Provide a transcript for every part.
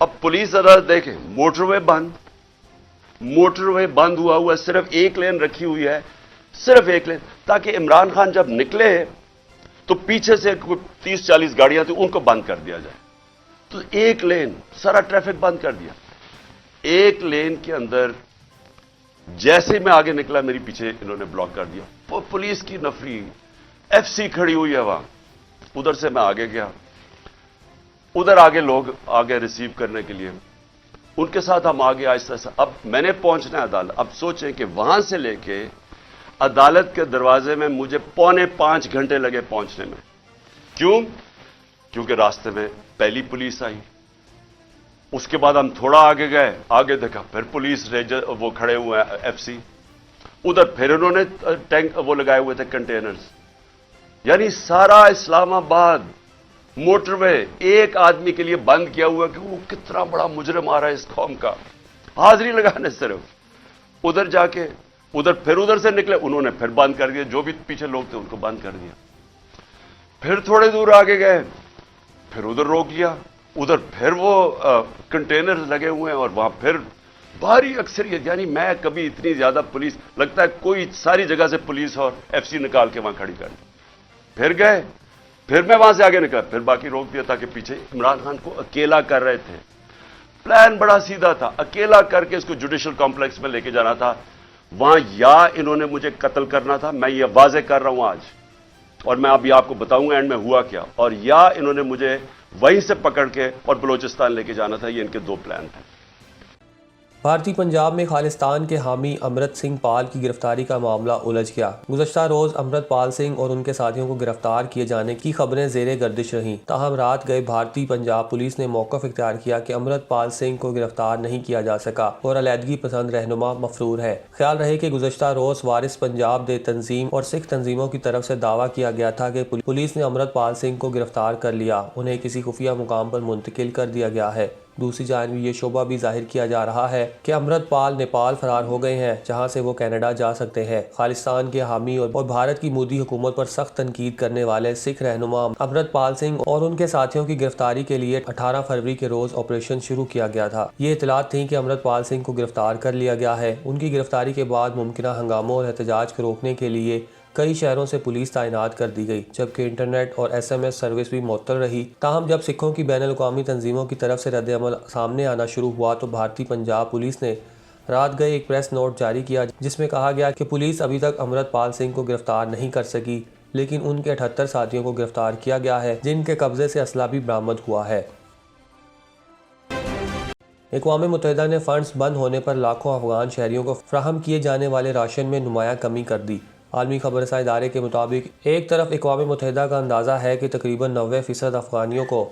اب پولیس عدالت دیکھیں، موٹر وے بند ہوا ہے، صرف ایک لین رکھی ہوئی ہے، صرف ایک لین، تاکہ عمران خان جب نکلے تو پیچھے سے 30-40 گاڑیاں تھیں، ان کو بند کر دیا جائے۔ تو ایک لین، سارا ٹریفک بند کر دیا۔ ایک لین کے اندر جیسے میں آگے نکلا، میری پیچھے انہوں نے بلاک کر دیا۔ پولیس کی نفری، ایف سی کھڑی ہوئی ہے وہاں، ادھر سے میں آگے گیا، ادھر آگے لوگ آگے ریسیو کرنے کے لیے، ان کے ساتھ ہم آگے آہستہ آہستہ۔ اب میں نے پہنچنا ہے عدالت، اب سوچیں کہ وہاں سے لے کے عدالت کے دروازے میں مجھے 4.25 گھنٹے لگے پہنچنے میں۔ کیوں؟ کیونکہ راستے میں پہلی پولیس آئی، اس کے بعد ہم تھوڑا آگے گئے، آگے دیکھا پھر پولیس ریجر وہ کھڑے ہوئے ہیں ایف سی، ادھر پھر انہوں نے ٹینک وہ لگائے ہوئے تھے کنٹینرز۔ یعنی سارا اسلام آباد موٹر وے ایک آدمی کے لیے بند کیا ہوا کہ وہ کتنا بڑا مجرم آ رہا ہے اس قوم کا، حاضری لگانے صرف۔ ادھر جا کے ادھر سے نکلے، انہوں نے پھر بند کر دیا، جو بھی پیچھے لوگ تھے ان کو بند کر دیا۔ پھر تھوڑے دور آگے گئے، پھر ادھر روک لیا، ادھر پھر وہ کنٹینر لگے ہوئے ہیں اور وہاں پھر بھاری اکثریت۔ یعنی میں کبھی اتنی زیادہ پولیس، لگتا ہے کوئی ساری جگہ سے پولیس اور ایف سی نکال کے وہاں کھڑی کر دی۔ پھر گئے، پھر میں وہاں سے آگے نکلا، پھر باقی روک دیا، تاکہ پیچھے عمران خان کو اکیلا کر رہے تھے۔ پلان بڑا سیدھا تھا، اکیلا کر کے اس کو جوڈیشل کمپلیکس میں لے کے جانا تھا۔ وہاں یا انہوں نے مجھے قتل کرنا تھا، میں یہ واضح کر رہا ہوں آج، اور میں ابھی آپ کو بتاؤں گا اینڈ میں ہوا کیا، اور یا انہوں نے مجھے وہیں سے پکڑ کے اور بلوچستان لے کے جانا تھا۔ یہ ان کے دو پلان تھے۔ بھارتی پنجاب میں خالصتان کے حامی امرت سنگھ پال کی گرفتاری کا معاملہ الجھ گیا۔ گزشتہ روز امرت پال سنگھ اور ان کے ساتھیوں کو گرفتار کیے جانے کی خبریں زیر گردش رہیں، تاہم رات گئے بھارتی پنجاب پولیس نے موقف اختیار کیا کہ امرت پال سنگھ کو گرفتار نہیں کیا جا سکا اور علیحدگی پسند رہنما مفرور ہے۔ خیال رہے کہ گزشتہ روز وارث پنجاب دے تنظیم اور سکھ تنظیموں کی طرف سے دعویٰ کیا گیا تھا کہ پولیس نے امرت پال سنگھ کو گرفتار کر لیا، انہیں کسی خفیہ مقام پر منتقل کر دیا گیا ہے۔ دوسری جانب یہ شبہ بھی ظاہر کیا جا رہا ہے کہ امرت پال نیپال فرار ہو گئے ہیں، جہاں سے وہ کینیڈا جا سکتے ہیں۔ خالصتان کے حامی اور بھارت کی مودی حکومت پر سخت تنقید کرنے والے سکھ رہنما امرت پال سنگھ اور ان کے ساتھیوں کی گرفتاری کے لیے 18 فروری کے روز آپریشن شروع کیا گیا تھا۔ یہ اطلاعات تھیں کہ امرت پال سنگھ کو گرفتار کر لیا گیا ہے۔ ان کی گرفتاری کے بعد ممکنہ ہنگاموں اور احتجاج کو روکنے کے لیے کئی شہروں سے پولیس تعینات کر دی گئی، جبکہ انٹرنیٹ اور ایس ایم ایس سروس بھی معطل رہی۔ تاہم جب سکھوں کی بین الاقوامی تنظیموں کی طرف سے رد عمل سامنے آنا شروع ہوا تو بھارتی پنجاب پولیس نے رات گئے ایک پریس نوٹ جاری کیا، جس میں کہا گیا کہ پولیس ابھی تک امرت پال سنگھ کو گرفتار نہیں کر سکی، لیکن ان کے 78 ساتھیوں کو گرفتار کیا گیا ہے، جن کے قبضے سے اسلحہ بھی برآمد ہوا ہے۔ اقوام متحدہ نے فنڈز بند ہونے پر لاکھوں افغان شہریوں کو فراہم کیے جانے والے راشن میں نمایاں کمی کر دی۔ عالمی خبر رساں ادارے کے مطابق ایک طرف اقوام متحدہ کا اندازہ ہے کہ تقریباً 90% افغانیوں کو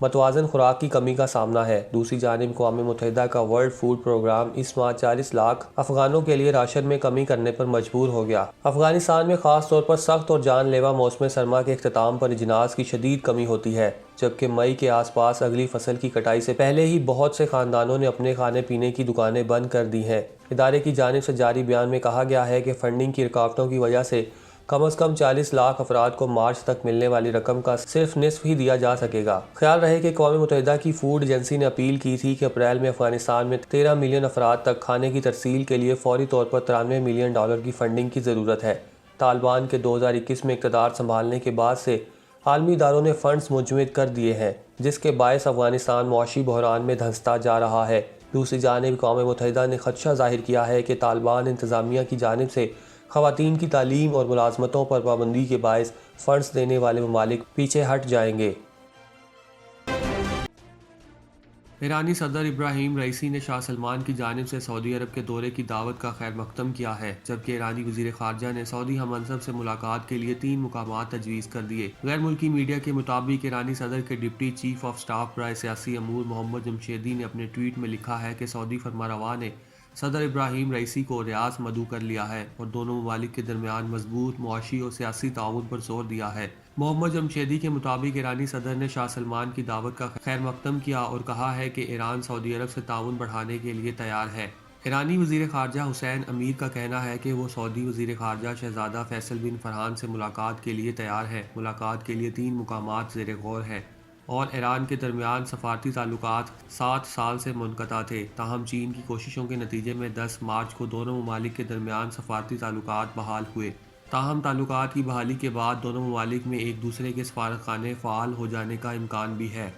متوازن خوراک کی کمی کا سامنا ہے، دوسری جانب اقوام متحدہ کا ورلڈ فوڈ پروگرام اس ماہ 40 لاکھ افغانوں کے لیے راشن میں کمی کرنے پر مجبور ہو گیا۔ افغانستان میں خاص طور پر سخت اور جان لیوا موسم سرما کے اختتام پر اجناس کی شدید کمی ہوتی ہے، جبکہ مئی کے آس پاس اگلی فصل کی کٹائی سے پہلے ہی بہت سے خاندانوں نے اپنے کھانے پینے کی دکانیں بند کر دی ہیں۔ ادارے کی جانب سے جاری بیان میں کہا گیا ہے کہ فنڈنگ کی رکاوٹوں کی وجہ سے کم از کم 40 لاکھ افراد کو مارچ تک ملنے والی رقم کا صرف نصف ہی دیا جا سکے گا۔ خیال رہے کہ اقوام متحدہ کی فوڈ ایجنسی نے اپیل کی تھی کہ اپریل میں افغانستان میں 13 ملین افراد تک کھانے کی ترسیل کے لیے فوری طور پر $93 ملین کی فنڈنگ کی ضرورت ہے۔ طالبان کے 2021 میں اقتدار سنبھالنے کے بعد سے عالمی اداروں نے فنڈز مجمد کر دیے ہیں، جس کے باعث افغانستان معاشی بحران میں دھنستا جا رہا ہے۔ دوسری جانب اقوام متحدہ نے خدشہ ظاہر کیا ہے کہ طالبان انتظامیہ کی جانب سے خواتین کی تعلیم اور ملازمتوں پر پابندی کے باعث فنڈز دینے والے ممالک پیچھے ہٹ جائیں گے۔ ایرانی صدر ابراہیم رئیسی نے شاہ سلمان کی جانب سے سعودی عرب کے دورے کی دعوت کا خیر مقدم کیا ہے، جبکہ ایرانی وزیر خارجہ نے سعودی ہم منصب سے ملاقات کے لیے 3 مقامات تجویز کر دیے۔ غیر ملکی میڈیا کے مطابق ایرانی صدر کے ڈپٹی چیف آف سٹاف برائے سیاسی امور محمد جمشیدی نے اپنے ٹویٹ میں لکھا ہے کہ سعودی فرمانروا نے صدر ابراہیم رئیسی کو ریاض مدعو کر لیا ہے اور دونوں ممالک کے درمیان مضبوط معاشی اور سیاسی تعاون پر زور دیا ہے۔ محمد جمشیدی کے مطابق ایرانی صدر نے شاہ سلمان کی دعوت کا خیر مقدم کیا اور کہا ہے کہ ایران سعودی عرب سے تعاون بڑھانے کے لیے تیار ہے۔ ایرانی وزیر خارجہ حسین امیر کا کہنا ہے کہ وہ سعودی وزیر خارجہ شہزادہ فیصل بن فرحان سے ملاقات کے لیے تیار ہے۔ ملاقات کے لیے 3 مقامات زیر غور ہیں۔ اور ایران کے درمیان سفارتی تعلقات 7 سال سے منقطع تھے، تاہم چین کی کوششوں کے نتیجے میں 10 مارچ کو دونوں ممالک کے درمیان سفارتی تعلقات بحال ہوئے۔ تاہم تعلقات کی بحالی کے بعد دونوں ممالک میں ایک دوسرے کے سفارتخانے فعال ہو جانے کا امکان بھی ہے۔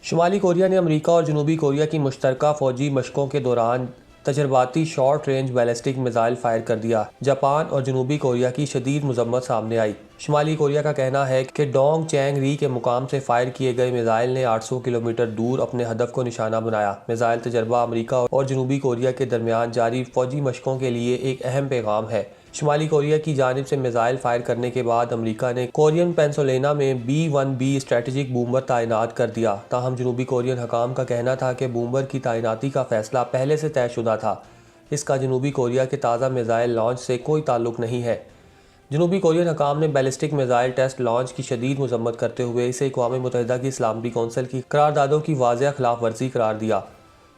شمالی کوریا نے امریکہ اور جنوبی کوریا کی مشترکہ فوجی مشقوں کے دوران تجرباتی short range ballistic missile fire کر دیا۔ جاپان اور جنوبی کوریا کی شدید مذمت سامنے آئی۔ شمالی کوریا کا کہنا ہے کہ ڈونگ چینگ ری کے مقام سے فائر کیے گئے میزائل نے 800 کلومیٹر دور اپنے ہدف کو نشانہ بنایا۔ میزائل تجربہ امریکہ اور جنوبی کوریا کے درمیان جاری فوجی مشقوں کے لیے ایک اہم پیغام ہے۔ شمالی کوریا کی جانب سے میزائل فائر کرنے کے بعد امریکہ نے کورین پینسلوینا میں B-1B اسٹریٹجک بومبر تعینات کر دیا، تاہم جنوبی کورین حکام کا کہنا تھا کہ بومبر کی تعیناتی کا فیصلہ پہلے سے طے شدہ تھا۔ اس کا جنوبی کوریا کے تازہ میزائل لانچ سے کوئی تعلق نہیں ہے۔ جنوبی کورین حکام نے بیلسٹک میزائل ٹیسٹ لانچ کی شدید مذمت کرتے ہوئے اسے اقوام متحدہ کی سلامتی کونسل کی قراردادوں کی واضح خلاف ورزی قرار دیا۔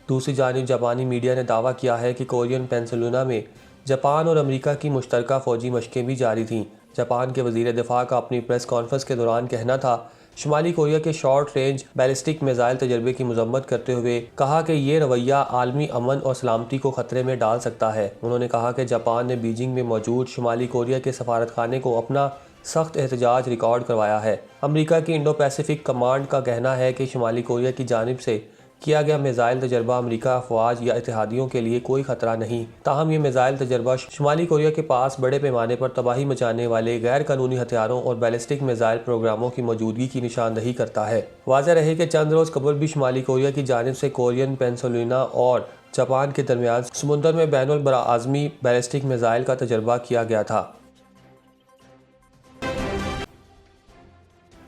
دوسری جانب جاپانی میڈیا نے دعویٰ کیا ہے کہ کورین پینسلوینا میں جاپان اور امریکہ کی مشترکہ فوجی مشقیں بھی جاری تھیں۔ جاپان کے وزیر دفاع کا اپنی پریس کانفرنس کے دوران کہنا تھا، شمالی کوریا کے شارٹ رینج بیلسٹک میزائل تجربے کی مذمت کرتے ہوئے کہا کہ یہ رویہ عالمی امن اور سلامتی کو خطرے میں ڈال سکتا ہے۔ انہوں نے کہا کہ جاپان نے بیجنگ میں موجود شمالی کوریا کے سفارتخانے کو اپنا سخت احتجاج ریکارڈ کروایا ہے۔ امریکہ کی انڈو پیسیفک کمانڈ کا کہنا ہے کہ شمالی کوریا کی جانب سے کیا گیا میزائل تجربہ امریکہ افواج یا اتحادیوں کے لیے کوئی خطرہ نہیں، تاہم یہ میزائل تجربہ شمالی کوریا کے پاس بڑے پیمانے پر تباہی مچانے والے غیر قانونی ہتھیاروں اور بیلسٹک میزائل پروگراموں کی موجودگی کی نشاندہی کرتا ہے۔ واضح رہے کہ چند روز قبل بھی شمالی کوریا کی جانب سے کورین پینسلوینا اور جاپان کے درمیان سمندر میں بین البراعظمی بیلسٹک میزائل کا تجربہ کیا گیا تھا۔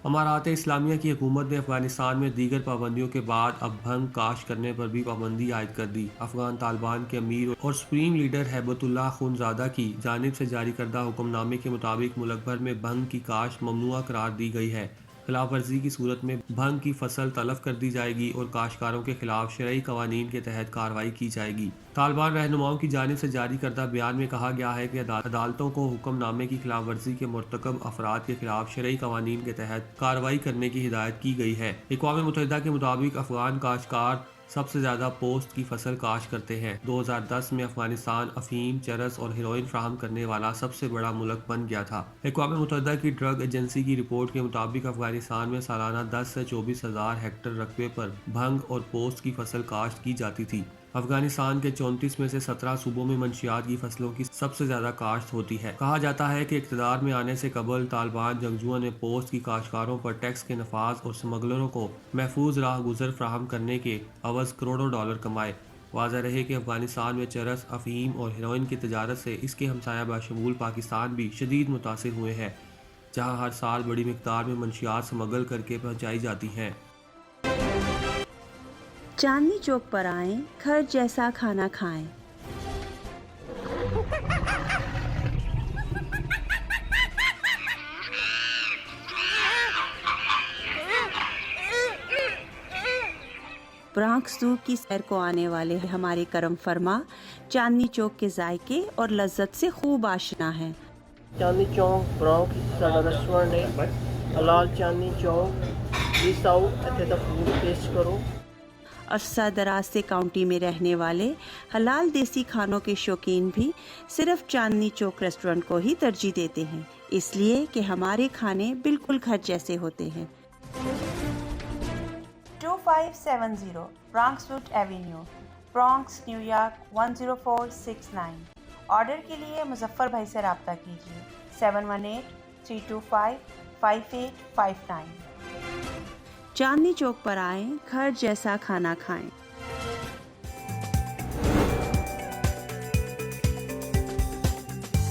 امارات اسلامیہ کی حکومت نے افغانستان میں دیگر پابندیوں کے بعد اب بھنگ کاشت کرنے پر بھی پابندی عائد کر دی۔ افغان طالبان کے امیر اور سپریم لیڈر ہیبت اللہ خونزادہ کی جانب سے جاری کردہ حکم نامے کے مطابق ملک بھر میں بھنگ کی کاشت ممنوع قرار دی گئی ہے۔ خلاف ورزی کی صورت میں بھنگ کی فصل تلف کر دی جائے گی اور کاشتکاروں کے خلاف شرعی قوانین کے تحت کارروائی کی جائے گی۔ طالبان رہنماؤں کی جانب سے جاری کردہ بیان میں کہا گیا ہے کہ عدالتوں کو حکم نامے کی خلاف ورزی کے مرتکب افراد کے خلاف شرعی قوانین کے تحت کارروائی کرنے کی ہدایت کی گئی ہے۔ اقوام متحدہ کے مطابق افغان کاشتکار سب سے زیادہ پوست کی فصل کاشت کرتے ہیں۔ 2010 میں افغانستان افیم، چرس اور ہیروئن فراہم کرنے والا سب سے بڑا ملک بن گیا تھا۔ اقوام متحدہ کی ڈرگ ایجنسی کی رپورٹ کے مطابق افغانستان میں سالانہ 10 سے 24 ہزار ہیکٹر رقبے پر بھنگ اور پوست کی فصل کاشت کی جاتی تھی۔ افغانستان کے 34 میں سے 17 صوبوں میں منشیات کی فصلوں کی سب سے زیادہ کاشت ہوتی ہے۔ کہا جاتا ہے کہ اقتدار میں آنے سے قبل طالبان جنگجوؤں نے پوست کی کاشتکاروں پر ٹیکس کے نفاذ اور اسمگلروں کو محفوظ راہ گزر فراہم کرنے کے عوض کروڑوں ڈالر کمائے۔ واضح رہے کہ افغانستان میں چرس، افہیم اور ہیروئن کی تجارت سے اس کے ہمسایہ بشمول پاکستان بھی شدید متاثر ہوئے ہیں، جہاں ہر سال بڑی مقدار میں منشیات اسمگل کر کے پہنچائی جاتی ہیں۔ چاندنی چوک پر آئیں، گھر جیسا کھانا کھائیں۔ برانکس زو کی سیر کو آنے والے ہمارے کرم فرما چاندنی چوک کے ذائقے اور لذت سے خوب آشنا ہیں۔ چاندنی چوک برانکس ساڈا ریسٹورینٹ ہے، حلال چاندنی چوک پلیز آؤ اتنے دا فوڈ ٹیسٹ کرو۔ عرصہ دراز سے کاؤنٹی میں رہنے والے حلال دیسی کھانوں کے شوقین بھی صرف چاندنی چوک ریسٹورنٹ کو ہی ترجیح دیتے ہیں، اس لیے کہ ہمارے کھانے بالکل گھر جیسے ہوتے ہیں۔ 2570 Bronx route avenue, Bronx, New York 10469۔ Order کے لیے مظفر بھائی سے رابطہ کیجیے 718-325-5859۔ چاندنی چوک پر آئیں، گھر جیسا کھانا کھائیں۔